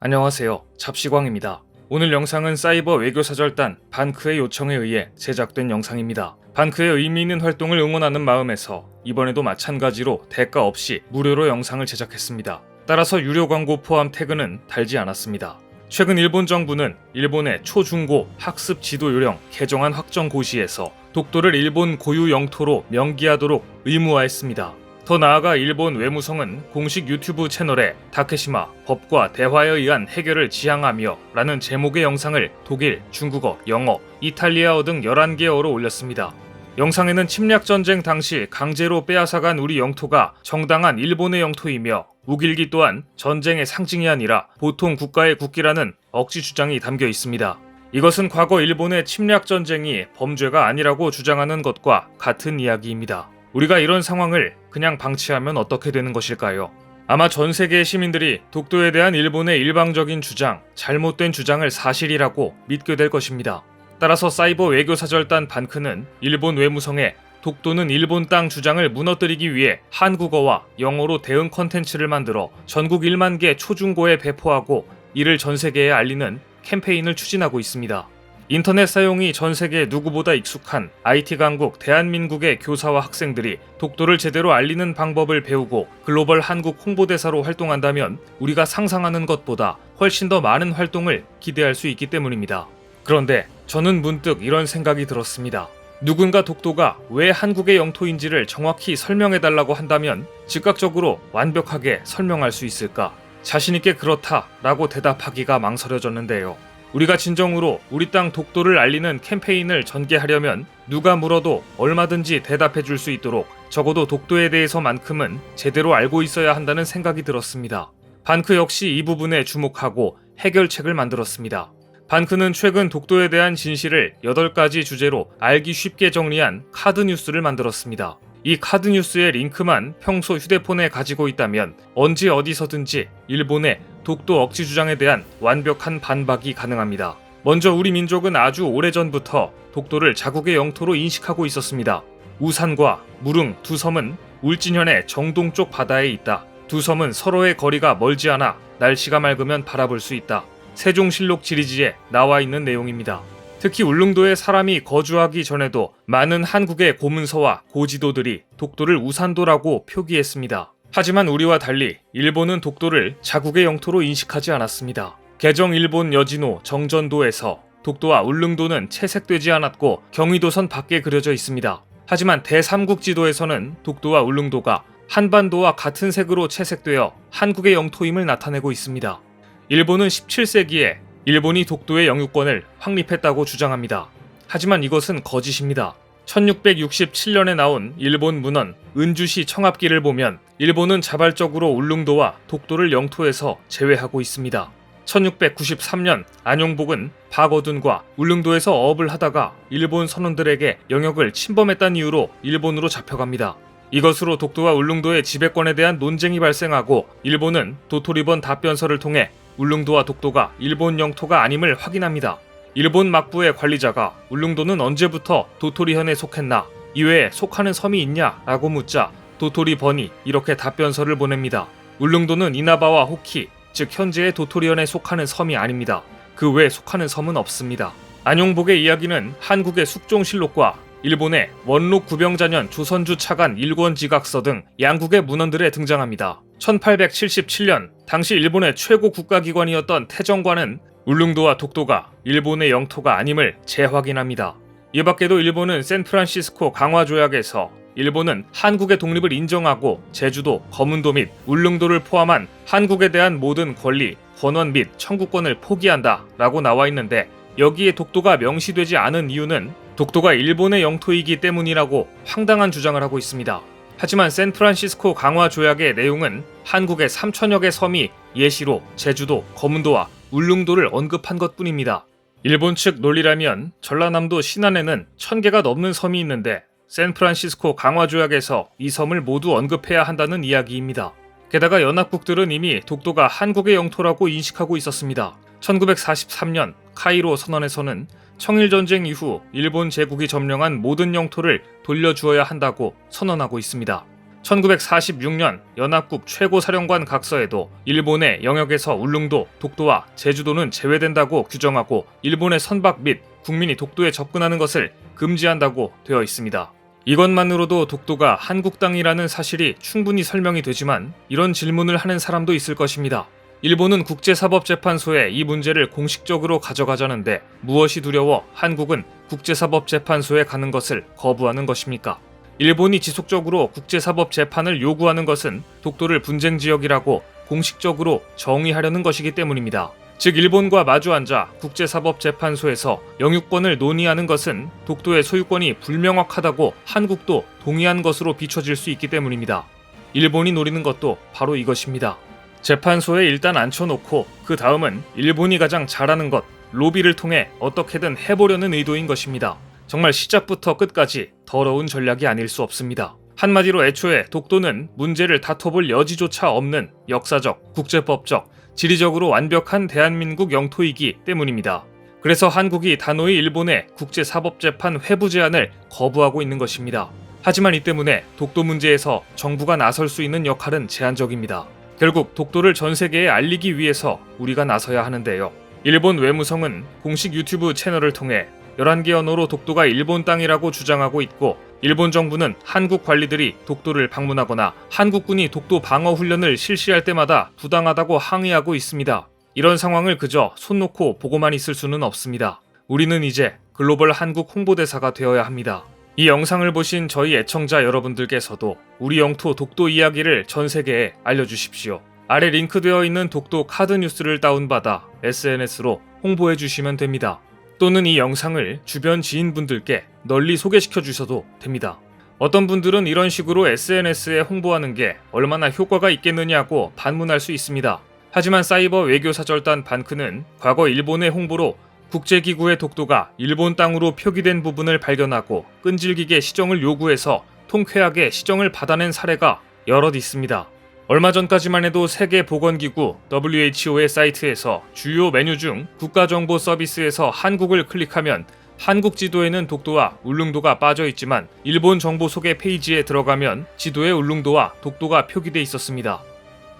안녕하세요. 잡시광입니다. 오늘 영상은 사이버 외교사절단 반크의 요청에 의해 제작된 영상입니다. 반크의 의미 있는 활동을 응원하는 마음에서 이번에도 마찬가지로 대가 없이 무료로 영상을 제작했습니다. 따라서 유료 광고 포함 태그는 달지 않았습니다. 최근 일본 정부는 일본의 초중고 학습 지도 요령 개정안 확정 고시에서 독도를 일본 고유 영토로 명기하도록 의무화했습니다. 더 나아가 일본 외무성은 공식 유튜브 채널에 다케시마 법과 대화에 의한 해결을 지향하며 라는 제목의 영상을 독일, 중국어, 영어, 이탈리아어 등 11개어로 올렸습니다. 영상에는 침략전쟁 당시 강제로 빼앗아간 우리 영토가 정당한 일본의 영토이며 우길기 또한 전쟁의 상징이 아니라 보통 국가의 국기라는 억지 주장이 담겨 있습니다. 이것은 과거 일본의 침략전쟁이 범죄가 아니라고 주장하는 것과 같은 이야기입니다. 우리가 이런 상황을 그냥 방치하면 어떻게 되는 것일까요? 아마 전 세계의 시민들이 독도에 대한 일본의 일방적인 주장, 잘못된 주장을 사실이라고 믿게 될 것입니다. 따라서 사이버 외교사절단 반크는 일본 외무성에 독도는 일본 땅 주장을 무너뜨리기 위해 한국어와 영어로 대응 컨텐츠를 만들어 전국 1만 개 초중고에 배포하고 이를 전 세계에 알리는 캠페인을 추진하고 있습니다. 인터넷 사용이 전 세계 누구보다 익숙한 IT 강국 대한민국의 교사와 학생들이 독도를 제대로 알리는 방법을 배우고 글로벌 한국 홍보대사로 활동한다면 우리가 상상하는 것보다 훨씬 더 많은 활동을 기대할 수 있기 때문입니다. 그런데 저는 문득 이런 생각이 들었습니다. 누군가 독도가 왜 한국의 영토인지를 정확히 설명해달라고 한다면 즉각적으로 완벽하게 설명할 수 있을까? 자신있게 그렇다라고 대답하기가 망설여졌는데요. 우리가 진정으로 우리 땅 독도를 알리는 캠페인을 전개하려면 누가 물어도 얼마든지 대답해 줄 수 있도록 적어도 독도에 대해서만큼은 제대로 알고 있어야 한다는 생각이 들었습니다. 반크 역시 이 부분에 주목하고 해결책을 만들었습니다. 반크는 최근 독도에 대한 진실을 8가지 주제로 알기 쉽게 정리한 카드 뉴스를 만들었습니다. 이 카드 뉴스의 링크만 평소 휴대폰에 가지고 있다면 언제 어디서든지 일본의 독도 억지 주장에 대한 완벽한 반박이 가능합니다. 먼저 우리 민족은 아주 오래전부터 독도를 자국의 영토로 인식하고 있었습니다. 우산과 무릉 두 섬은 울진현의 정동쪽 바다에 있다. 두 섬은 서로의 거리가 멀지 않아 날씨가 맑으면 바라볼 수 있다. 세종실록 지리지에 나와 있는 내용입니다. 특히 울릉도에 사람이 거주하기 전에도 많은 한국의 고문서와 고지도들이 독도를 우산도라고 표기했습니다. 하지만 우리와 달리 일본은 독도를 자국의 영토로 인식하지 않았습니다. 개정 일본 여진호 정전도에서 독도와 울릉도는 채색되지 않았고 경의도선 밖에 그려져 있습니다. 하지만 대3국지도에서는 독도와 울릉도가 한반도와 같은 색으로 채색되어 한국의 영토임을 나타내고 있습니다. 일본은 17세기에 일본이 독도의 영유권을 확립했다고 주장합니다. 하지만 이것은 거짓입니다. 1667년에 나온 일본 문헌 은주시 청합기를 보면 일본은 자발적으로 울릉도와 독도를 영토에서 제외하고 있습니다. 1693년 안용복은 박어둔과 울릉도에서 어업을 하다가 일본 선원들에게 영역을 침범했다는 이유로 일본으로 잡혀갑니다. 이것으로 독도와 울릉도의 지배권에 대한 논쟁이 발생하고 일본은 도토리번 답변서를 통해 울릉도와 독도가 일본 영토가 아님을 확인합니다. 일본 막부의 관리자가 울릉도는 언제부터 도토리현에 속했나? 이외에 속하는 섬이 있냐? 라고 묻자 도토리번이 이렇게 답변서를 보냅니다. 울릉도는 이나바와 호키, 즉 현재의 도토리현에 속하는 섬이 아닙니다. 그 외에 속하는 섬은 없습니다. 안용복의 이야기는 한국의 숙종실록과 일본의 원록 구병자년 조선주 차관 일권지각서 등 양국의 문헌들에 등장합니다. 1877년 당시 일본의 최고 국가기관이었던 태정관은 울릉도와 독도가 일본의 영토가 아님을 재확인합니다. 이 밖에도 일본은 샌프란시스코 강화조약에서 일본은 한국의 독립을 인정하고 제주도, 거문도 및 울릉도를 포함한 한국에 대한 모든 권리, 권원 및 청구권을 포기한다 라고 나와 있는데 여기에 독도가 명시되지 않은 이유는 독도가 일본의 영토이기 때문이라고 황당한 주장을 하고 있습니다. 하지만 샌프란시스코 강화 조약의 내용은 한국의 3천여 개 섬이 예시로 제주도, 거문도와 울릉도를 언급한 것뿐입니다. 일본 측 논리라면 전라남도 신안에는 1000개가 넘는 섬이 있는데 샌프란시스코 강화 조약에서 이 섬을 모두 언급해야 한다는 이야기입니다. 게다가 연합국들은 이미 독도가 한국의 영토라고 인식하고 있었습니다. 1943년 카이로 선언에서는 청일전쟁 이후 일본 제국이 점령한 모든 영토를 돌려주어야 한다고 선언하고 있습니다. 1946년 연합국 최고사령관 각서에도 일본의 영역에서 울릉도, 독도와 제주도는 제외된다고 규정하고 일본의 선박 및 국민이 독도에 접근하는 것을 금지한다고 되어 있습니다. 이것만으로도 독도가 한국 땅이라는 사실이 충분히 설명이 되지만 이런 질문을 하는 사람도 있을 것입니다. 일본은 국제사법재판소에 이 문제를 공식적으로 가져가자는데 무엇이 두려워 한국은 국제사법재판소에 가는 것을 거부하는 것입니까? 일본이 지속적으로 국제사법재판을 요구하는 것은 독도를 분쟁지역이라고 공식적으로 정의하려는 것이기 때문입니다. 즉 일본과 마주 앉아 국제사법재판소에서 영유권을 논의하는 것은 독도의 소유권이 불명확하다고 한국도 동의한 것으로 비춰질 수 있기 때문입니다. 일본이 노리는 것도 바로 이것입니다. 재판소에 일단 앉혀놓고 그 다음은 일본이 가장 잘하는 것, 로비를 통해 어떻게든 해보려는 의도인 것입니다. 정말 시작부터 끝까지 더러운 전략이 아닐 수 없습니다. 한마디로 애초에 독도는 문제를 다퉈볼 여지조차 없는 역사적, 국제법적, 지리적으로 완벽한 대한민국 영토이기 때문입니다. 그래서 한국이 단호히 일본의 국제사법재판 회부 제안을 거부하고 있는 것입니다. 하지만 이 때문에 독도 문제에서 정부가 나설 수 있는 역할은 제한적입니다. 결국 독도를 전 세계에 알리기 위해서 우리가 나서야 하는데요. 일본 외무성은 공식 유튜브 채널을 통해 11개 언어로 독도가 일본 땅이라고 주장하고 있고 일본 정부는 한국 관리들이 독도를 방문하거나 한국군이 독도 방어 훈련을 실시할 때마다 부당하다고 항의하고 있습니다. 이런 상황을 그저 손 놓고 보고만 있을 수는 없습니다. 우리는 이제 글로벌 한국 홍보대사가 되어야 합니다. 이 영상을 보신 저희 애청자 여러분들께서도 우리 영토 독도 이야기를 전 세계에 알려주십시오. 아래 링크되어 있는 독도 카드 뉴스를 다운받아 SNS로 홍보해 주시면 됩니다. 또는 이 영상을 주변 지인분들께 널리 소개시켜 주셔도 됩니다. 어떤 분들은 이런 식으로 SNS에 홍보하는 게 얼마나 효과가 있겠느냐고 반문할 수 있습니다. 하지만 사이버 외교사절단 반크는 과거 일본의 홍보로 국제기구의 독도가 일본 땅으로 표기된 부분을 발견하고 끈질기게 시정을 요구해서 통쾌하게 시정을 받아낸 사례가 여럿 있습니다. 얼마 전까지만 해도 세계보건기구 WHO의 사이트에서 주요 메뉴 중 국가정보 서비스에서 한국을 클릭하면 한국 지도에는 독도와 울릉도가 빠져 있지만 일본 정보 소개 페이지에 들어가면 지도에 울릉도와 독도가 표기돼 있었습니다.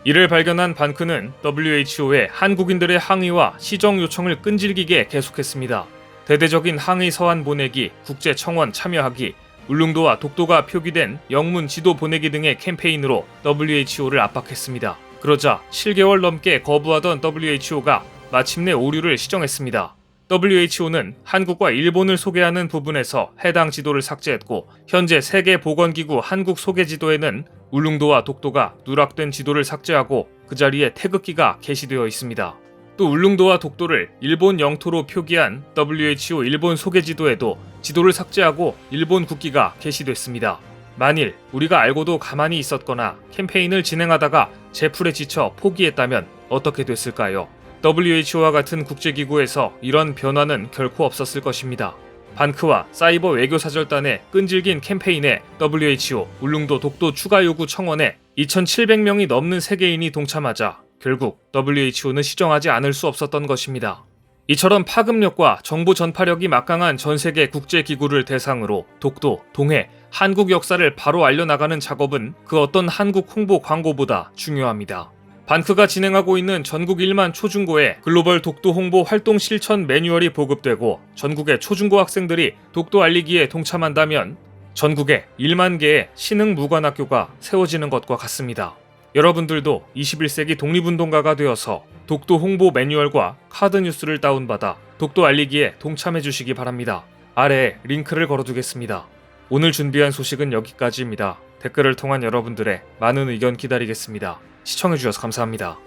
이를 발견한 반크는 WHO에 한국인들의 항의와 시정 요청을 끈질기게 계속했습니다. 대대적인 항의 서한 보내기, 국제청원 참여하기, 울릉도와 독도가 표기된 영문 지도 보내기 등의 캠페인으로 WHO를 압박했습니다. 그러자 7개월 넘게 거부하던 WHO가 마침내 오류를 시정했습니다. WHO는 한국과 일본을 소개하는 부분에서 해당 지도를 삭제했고 현재 세계보건기구 한국 소개 지도에는 울릉도와 독도가 누락된 지도를 삭제하고 그 자리에 태극기가 게시되어 있습니다. 또 울릉도와 독도를 일본 영토로 표기한 WHO 일본 소개 지도에도 지도를 삭제하고 일본 국기가 게시됐습니다. 만일 우리가 알고도 가만히 있었거나 캠페인을 진행하다가 제풀에 지쳐 포기했다면 어떻게 됐을까요? WHO와 같은 국제기구에서 이런 변화는 결코 없었을 것입니다. 반크와 사이버 외교사절단의 끈질긴 캠페인에 WHO 울릉도 독도 추가 요구 청원에 2,700명이 넘는 세계인이 동참하자 결국 WHO는 시정하지 않을 수 없었던 것입니다. 이처럼 파급력과 정보 전파력이 막강한 전세계 국제기구를 대상으로 독도, 동해, 한국 역사를 바로 알려나가는 작업은 그 어떤 한국 홍보 광고보다 중요합니다. 반크가 진행하고 있는 전국 1만 초중고에 글로벌 독도 홍보 활동 실천 매뉴얼이 보급되고 전국의 초중고 학생들이 독도 알리기에 동참한다면 전국에 1만 개의 신흥 무관학교가 세워지는 것과 같습니다. 여러분들도 21세기 독립운동가가 되어서 독도 홍보 매뉴얼과 카드 뉴스를 다운받아 독도 알리기에 동참해 주시기 바랍니다. 아래에 링크를 걸어두겠습니다. 오늘 준비한 소식은 여기까지입니다. 댓글을 통한 여러분들의 많은 의견 기다리겠습니다. 시청해주셔서 감사합니다.